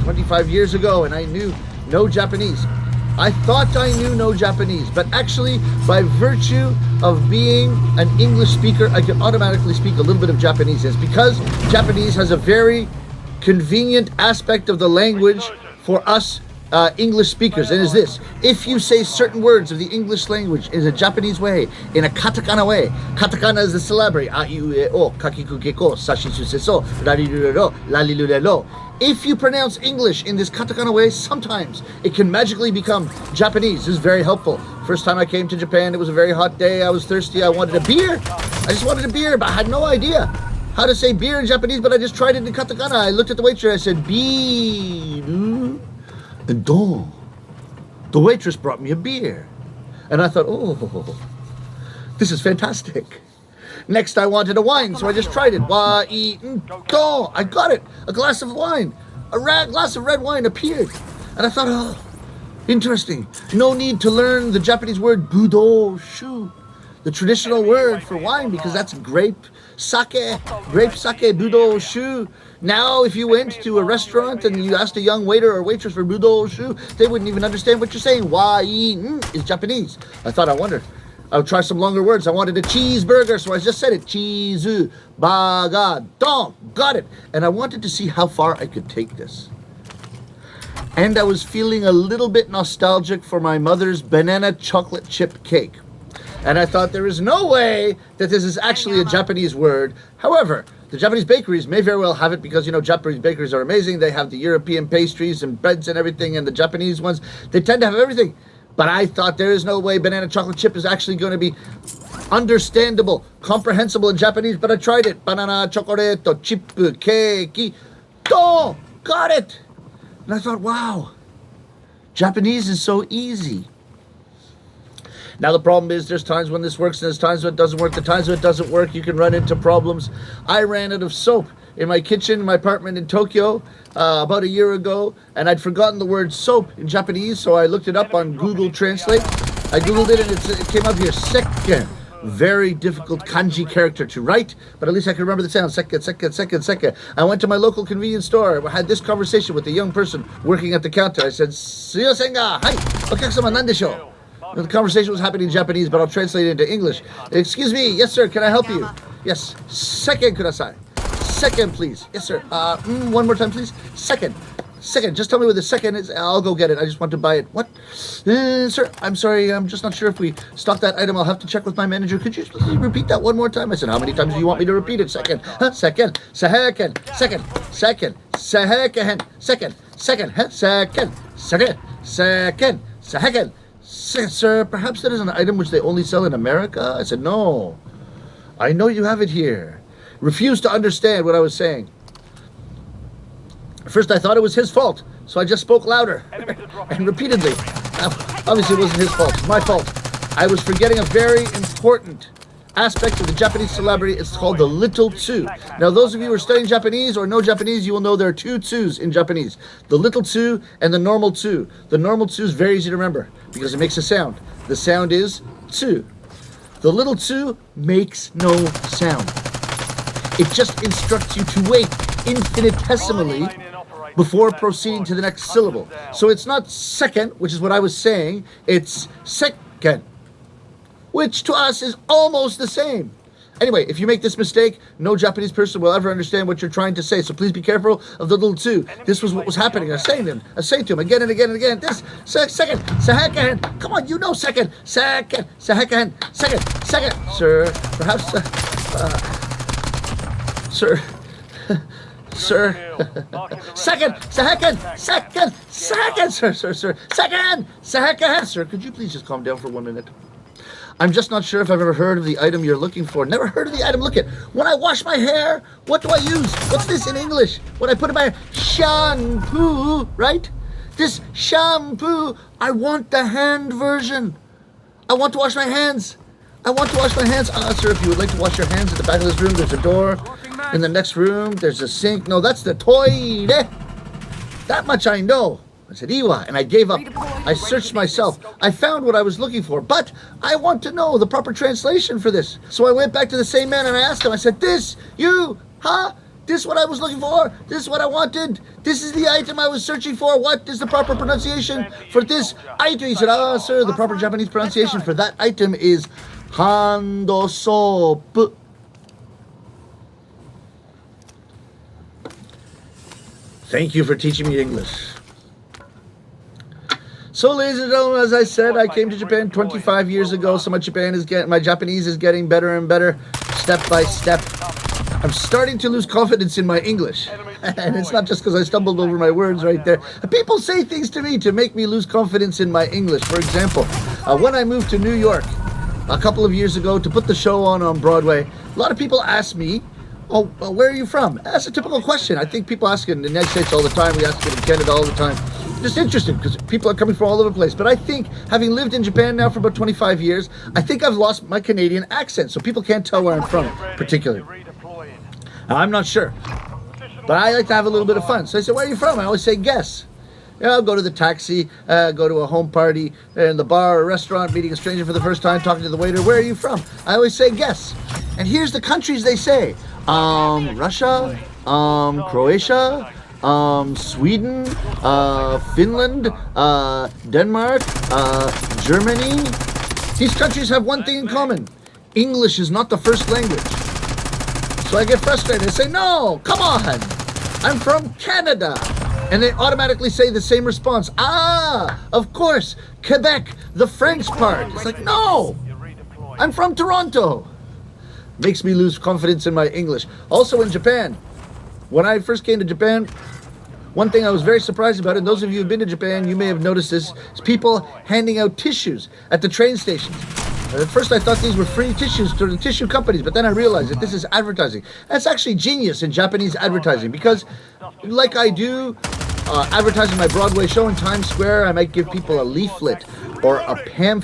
25 years ago, and I knew no Japanese. I thought I knew no Japanese, but actually, by virtue of being an English speaker, I can automatically speak a little bit of Japanese. It's because Japanese has a very convenient aspect of the language for us English speakers, and is this: if you say certain words of the English language in a Japanese way, in a katakana way, katakana is the syllabary, a, iu, e, o, kakiku, keko, sashi, su, so, rarirurero, lalilurero. If you pronounce English in this katakana way, sometimes it can magically become Japanese. This is very helpful. First time I came to Japan, it was a very hot day, I was thirsty, I wanted a beer. I just wanted a beer, but I had no idea how to say beer in Japanese, but I just tried it in katakana. I looked at the waitress, I said, biru. And the waitress brought me a beer. And I thought, oh, this is fantastic. Next, I wanted a wine, so I just tried it. I got it. A glass of wine. A glass of red wine appeared. And I thought, oh, interesting. No need to learn the Japanese word budoshu, the traditional word for wine, because that's grape sake, budoshu. Now, if you went to a restaurant and you asked a young waiter or waitress for budoshu, they wouldn't even understand what you're saying. Wine is Japanese. I thought, I wonder, I'll try some longer words. I wanted a cheeseburger, so I just said it. Cheezu, baga, don, got it. And I wanted to see how far I could take this. And I was feeling a little bit nostalgic for my mother's banana chocolate chip cake. And I thought, there is no way that this is actually a Japanese word. However, the Japanese bakeries may very well have it, because, you know, Japanese bakeries are amazing. They have the European pastries and breads and everything, and the Japanese ones, they tend to have everything. But I thought, there is no way banana chocolate chip is actually going to be understandable, comprehensible in Japanese, but I tried it. Banana chocolate chip cake. Oh, got it. And I thought, wow, Japanese is so easy. Now, the problem is, there's times when this works and there's times when it doesn't work. The times when it doesn't work, you can run into problems. I ran out of soap in my kitchen, in my apartment in Tokyo, about a year ago, and I'd forgotten the word soap in Japanese, so I looked it up on Google Translate. I Googled it, and it came up here, seke. Very difficult kanji character to write, but at least I can remember the sound. Seke. I went to my local convenience store. I had this conversation with a young person working at the counter. I said, "Suyosen ga, hai, okakasama nan desho?" The conversation was happening in Japanese, but I'll translate it into English. Excuse me, yes sir, can I help you? Yes, second kudasai. Second, please. Yes sir. One more time, please. Second. Just tell me what the second is. I'll go get it. I just want to buy it. What? Sir, I'm sorry. I'm just not sure if we stock that item. I'll have to check with my manager. Could you please repeat that one more time? I said, how many times do you want me to repeat it? Second. Second. Second. Second. Second. Second. Second. Second. Second. Second. Second. Sir, perhaps that is an item which they only sell in America? I said, no. I know you have it here. Refused to understand what I was saying. First, I thought it was his fault, so I just spoke louder and repeatedly. Obviously, it wasn't his fault. It was my fault. I was forgetting a very important aspect of the Japanese syllabary. It's called the little tsu. Now, those of you who are studying Japanese or know Japanese, you will know there are two tsus in Japanese. The little tsu and the normal tsu. The normal tsu is very easy to remember because it makes a sound. The sound is tsu. The little tsu makes no sound. It just instructs you to wait infinitesimally before proceeding to the next syllable. So it's not second, which is what I was saying. It's second, which to us is almost the same. Anyway, if you make this mistake, no Japanese person will ever understand what you're trying to say. So please be careful of the little tsu. This was what was happening. I was saying to him again and again and again. This second, second. Come on, you know second, second. Sir, perhaps, sir. Sir, second, sir, could you please just calm down for 1 minute? I'm just not sure if I've ever heard of the item you're looking for. Never heard of the item. Look at, when I wash my hair, what do I use? What's this in English? When I put in my hair, shampoo, right? This shampoo, I want the hand version. I want to wash my hands. Sir, if you would like to wash your hands at the back of this room, there's a door. In the next room, there's a sink. No, that's the toilet. That much I know. I said, Iwa, and I gave up. I searched myself. I found what I was looking for, but I want to know the proper translation for this. So I went back to the same man and I asked him, I said, This is what I was looking for. This is what I wanted. This is the item I was searching for. What is the proper pronunciation for this item? He said, ah, sir, the proper Japanese pronunciation for that item is hando soap. Thank you for teaching me English. So, ladies and gentlemen, as I said, I came to Japan 25 years ago. So my Japanese is getting better and better, step by step. I'm starting to lose confidence in my English. And it's not just because I stumbled over my words right there. People say things to me to make me lose confidence in my English. For example, when I moved to New York a couple of years ago to put the show on Broadway, a lot of people ask me, oh, where are you from? That's a typical question. I think people ask it in the United States all the time. We ask it in Canada all the time. Just interesting because people are coming from all over the place. But I think, having lived in Japan now for about 25 years, I think I've lost my Canadian accent. So people can't tell where I'm from, particularly. I'm not sure. But I like to have a little bit of fun. So I said, where are you from? I always say, guess. Yeah, I'll go to the taxi, go to a home party, in the bar or restaurant, meeting a stranger for the first time, talking to the waiter. Where are you from? I always say, guess. And here's the countries they say. Russia, Croatia, Sweden, Finland, Denmark, Germany. These countries have one thing in common. English is not the first language. So I get frustrated. I say, no, come on. I'm from Canada. And they automatically say the same response. Ah, of course, Quebec, the French part. It's like, no, I'm from Toronto. Makes me lose confidence in my English. Also in Japan, when I first came to Japan, one thing I was very surprised about, and those of you who've been to Japan, you may have noticed this, is people handing out tissues at the train stations. At first I thought these were free tissues to the tissue companies, but then I realized that this is advertising. That's actually genius in Japanese advertising because, like I do advertising my Broadway show in Times Square, I might give people a leaflet or a pamphlet